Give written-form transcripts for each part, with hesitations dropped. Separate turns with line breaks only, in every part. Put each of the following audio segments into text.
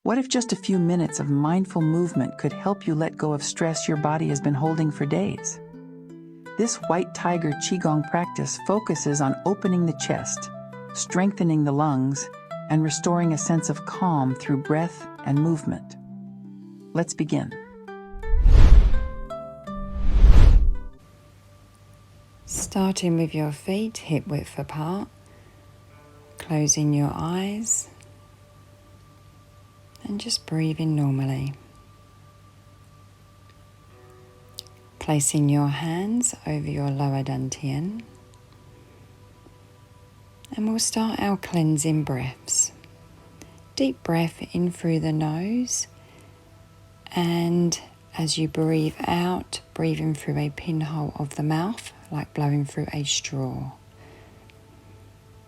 What if just a few minutes of mindful movement could help you let go of stress your body has been holding for days? This White Tiger Qigong practice focuses on opening the chest, strengthening the lungs, and restoring a sense of calm through breath and movement. Let's begin.
Starting with your feet hip width apart, closing your eyes and just breathing normally. Placing your hands over your lower dantian, and we'll start our cleansing breaths. Deep breath in through the nose, and as you breathe out, breathing through a pinhole of the mouth, like blowing through a straw.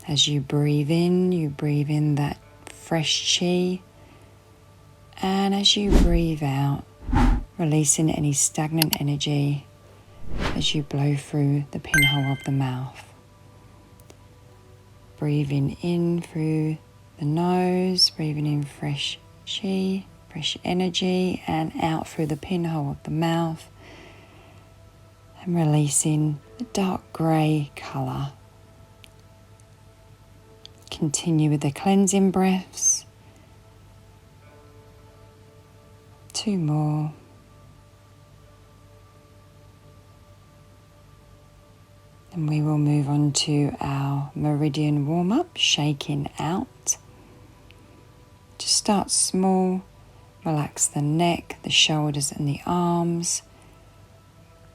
As you breathe in that fresh chi, and as you breathe out, releasing any stagnant energy as you blow through the pinhole of the mouth. Breathing in through the nose, breathing in fresh chi, fresh energy, and out through the pinhole of the mouth, and releasing the dark grey colour. Continue with the cleansing breaths. 2 more. And we will move on to our meridian warm-up, shaking out. Just start small, relax the neck, the shoulders and the arms.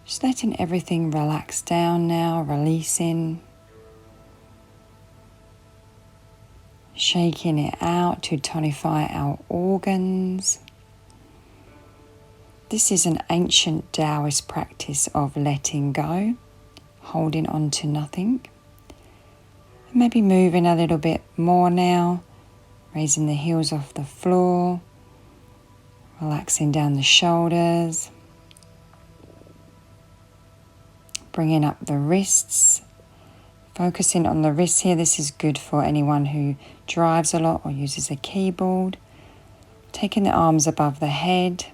Just letting everything relax down now, releasing. Shaking it out to tonify our organs. This is an ancient Daoist practice of letting go, holding on to nothing. Maybe moving a little bit more now, raising the heels off the floor, relaxing down the shoulders, bringing up the wrists, focusing on the wrists here. This is good for anyone who drives a lot or uses a keyboard. Taking the arms above the head,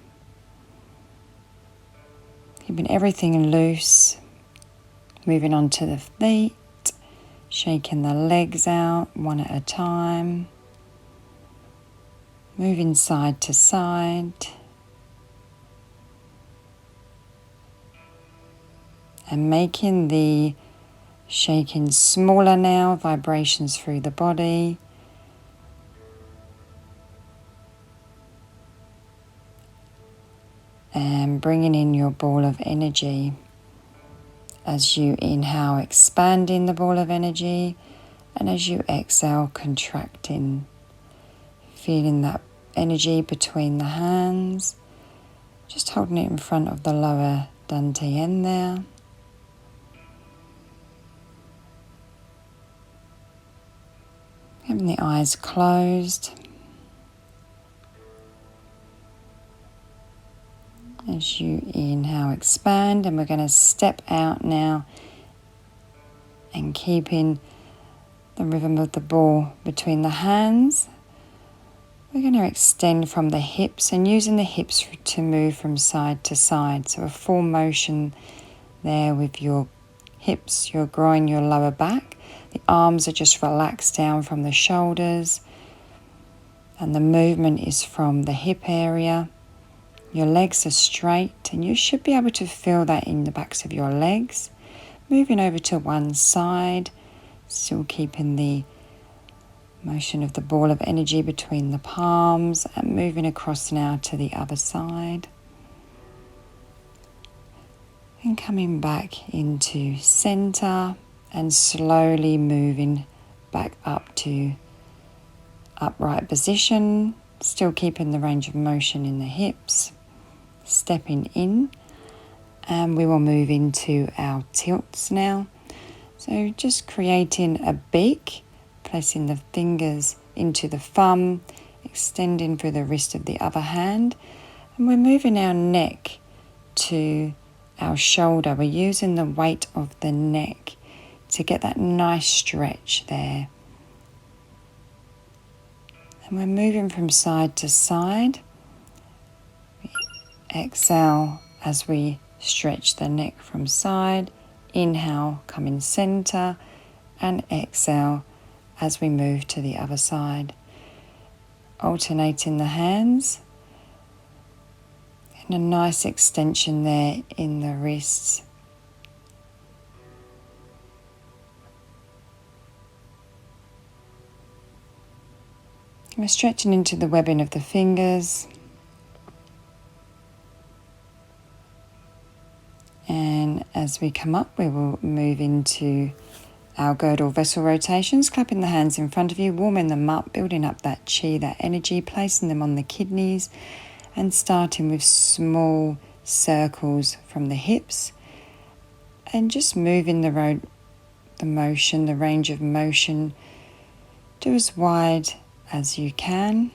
keeping everything loose. Moving on to the feet, shaking the legs out one at a time. Moving side to side. And making the shaking smaller now, vibrations through the body. And bringing in your ball of energy. As you inhale, expanding the ball of energy, and as you exhale, contracting. Feeling that energy between the hands, just holding it in front of the lower dantian there. Having the eyes closed. As you inhale, expand, and we're going to step out now and keeping the rhythm of the ball between the hands. We're going to extend from the hips and using the hips to move from side to side. So a full motion there with your hips, your groin, your lower back. The arms are just relaxed down from the shoulders, and the movement is from the hip area. Your legs are straight, and you should be able to feel that in the backs of your legs. Moving over to one side, still keeping the motion of the ball of energy between the palms, and moving across now to the other side. And coming back into center and slowly moving back up to upright position, still keeping the range of motion in the hips. Stepping in, and we will move into our tilts now. So just creating a beak, placing the fingers into the thumb, extending through the wrist of the other hand, and we're moving our neck to our shoulder. We're using the weight of the neck to get that nice stretch there. And we're moving from side to side. We exhale as we stretch the neck from side. Inhale, come in center, and exhale as we move to the other side. Alternating the hands. And a nice extension there in the wrists. We're stretching into the webbing of the fingers. And as we come up, we will move into our girdle vessel rotations, clapping the hands in front of you, warming them up, building up that chi, that energy, placing them on the kidneys, and starting with small circles from the hips, and just moving the range of motion, do as wide as you can.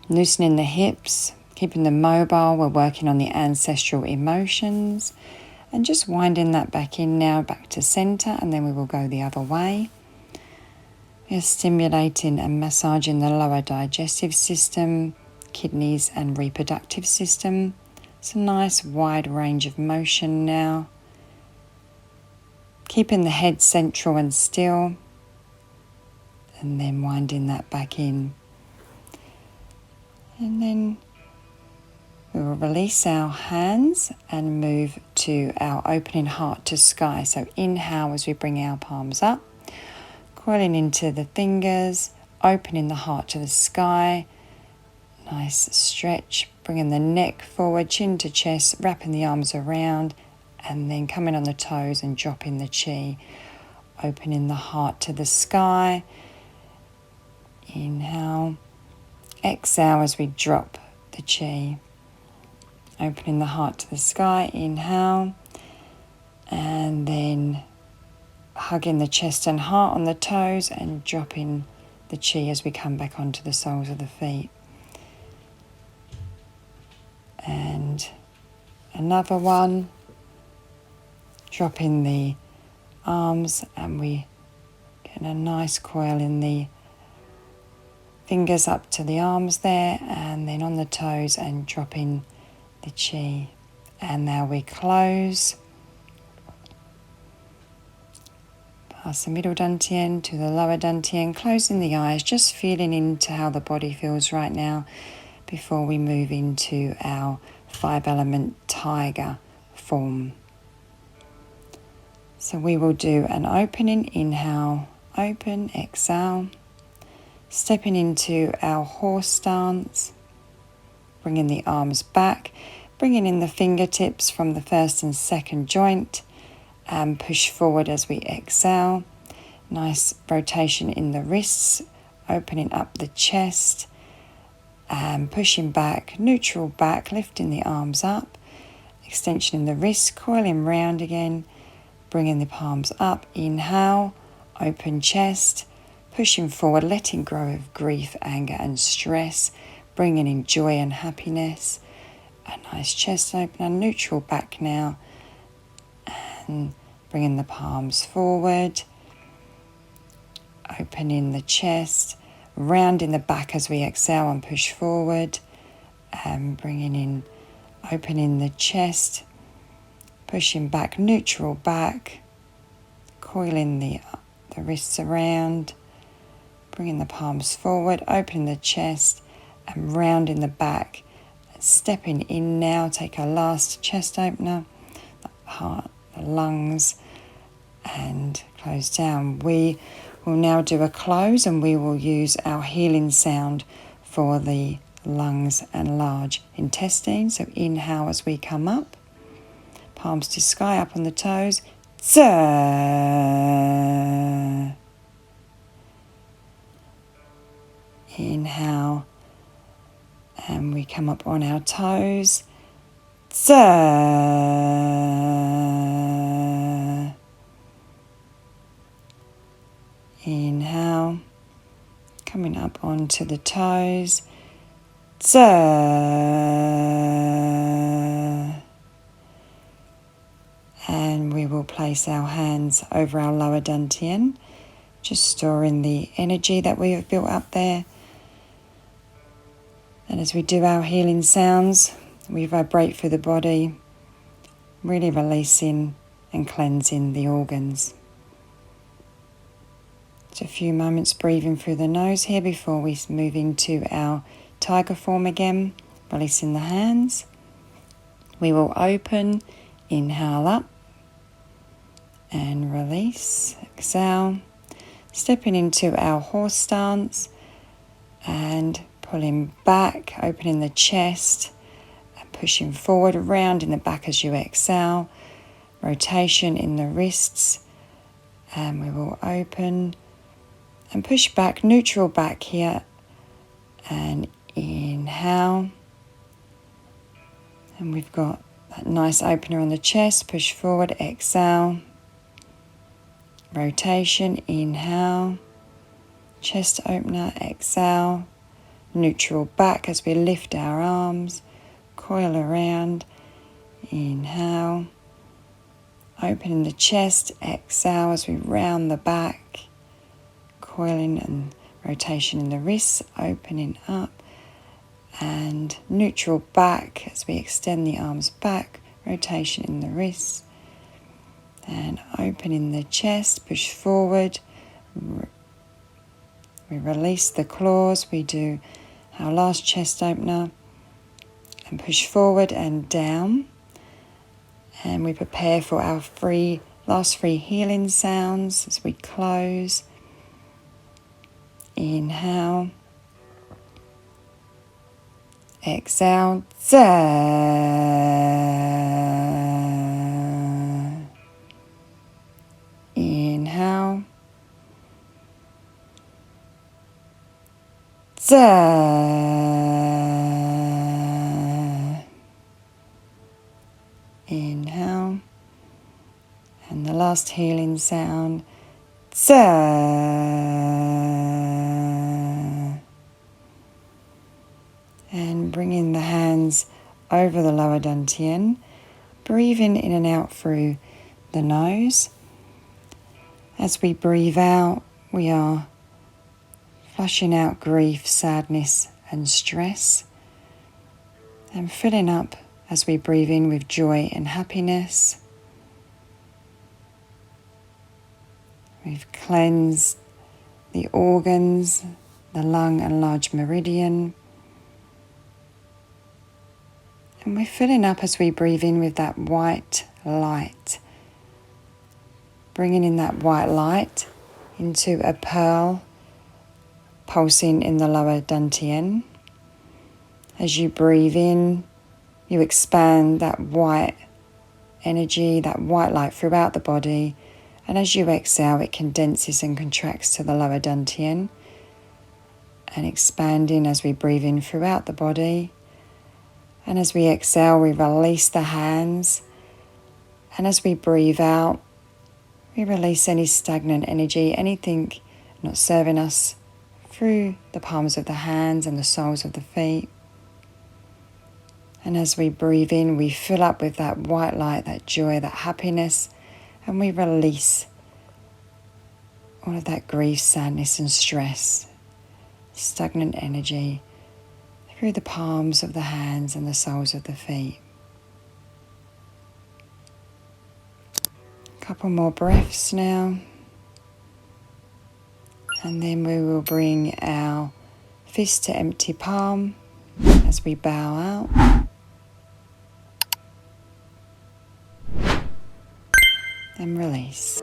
Loosening the hips, keeping them mobile. We're working on the ancestral emotions, and just winding that back in now, back to center, and then we will go the other way. We're stimulating and massaging the lower digestive system, kidneys and reproductive system. It's a nice wide range of motion now. Keeping the head central and still, and then winding that back in. And then we will release our hands and move to our opening heart to sky. So inhale as we bring our palms up, coiling into the fingers, opening the heart to the sky. Nice stretch, bringing the neck forward, chin to chest, wrapping the arms around, and then coming on the toes and dropping the chi. Opening the heart to the sky. Inhale. Exhale as we drop the chi. Opening the heart to the sky. Inhale. And then hugging the chest and heart on the toes and dropping the chi as we come back onto the soles of the feet. And another one. Dropping the arms, and we get a nice coil in the fingers up to the arms there, and then on the toes and dropping the chi. And now we close. Past the middle dantian to the lower dantian, closing the eyes, just feeling into how the body feels right now before we move into our 5-element tiger form. So we will do an opening, inhale, open, exhale, stepping into our horse stance, bringing the arms back, bringing in the fingertips from the first and second joint, and push forward as we exhale. Nice rotation in the wrists, opening up the chest, and pushing back, neutral back, lifting the arms up, extension in the wrists, coiling round again, bringing the palms up, inhale, open chest, pushing forward, letting go of grief, anger and stress, bringing in joy and happiness. A nice chest opener, neutral back now, and bringing the palms forward, opening the chest, rounding the back as we exhale and push forward, and bringing in, opening the chest, pushing back, neutral back, coiling the wrists around, bringing the palms forward, opening the chest and rounding the back. Stepping in now, take our last chest opener, the heart, the lungs, and close down. We will now do a close, and we will use our healing sound for the lungs and large intestine. So inhale as we come up. Palms to sky, up on the toes. Tsa. Inhale. And we come up on our toes. Tsa. Inhale. Coming up onto the toes. Tsa. And we will place our hands over our lower dantian, just storing the energy that we have built up there. And as we do our healing sounds, we vibrate through the body, really releasing and cleansing the organs. Just a few moments breathing through the nose here before we move into our tiger form again, releasing the hands. We will open, inhale up and release, exhale, stepping into our horse stance and pulling back, opening the chest and pushing forward, around in the back as you exhale, rotation in the wrists, and we will open and push back, neutral back here, and inhale. And we've got that nice opener on the chest, push forward, exhale, rotation, inhale, chest opener, exhale, neutral back as we lift our arms, coil around, inhale, opening the chest, exhale as we round the back, coiling and rotation in the wrists, opening up, and neutral back as we extend the arms back, rotation in the wrists, and opening the chest, push forward, we release the claws, we do our last chest opener, and push forward and down, and we prepare for our last three healing sounds as we close. Inhale, exhale, za. Inhale, za. Inhale, and the last healing sound, za. And bringing the hands over the lower dantian, breathing in and out through the nose. As we breathe out, we are flushing out grief, sadness and stress, and filling up as we breathe in with joy and happiness. We've cleansed the organs, the lung and large meridian. And we're filling up as we breathe in with that white light. Bringing in that white light into a pearl pulsing in the lower dantian. As you breathe in, you expand that white energy, that white light throughout the body. And as you exhale, it condenses and contracts to the lower dantian. And expanding as we breathe in throughout the body. And as we exhale, we release the hands. And as we breathe out, we release any stagnant energy, anything not serving us, through the palms of the hands and the soles of the feet. And as we breathe in, we fill up with that white light, that joy, that happiness, and we release all of that grief, sadness and stress, stagnant energy, through the palms of the hands and the soles of the feet. A couple more breaths now. And then we will bring our fist to empty palm as we bow out. And release.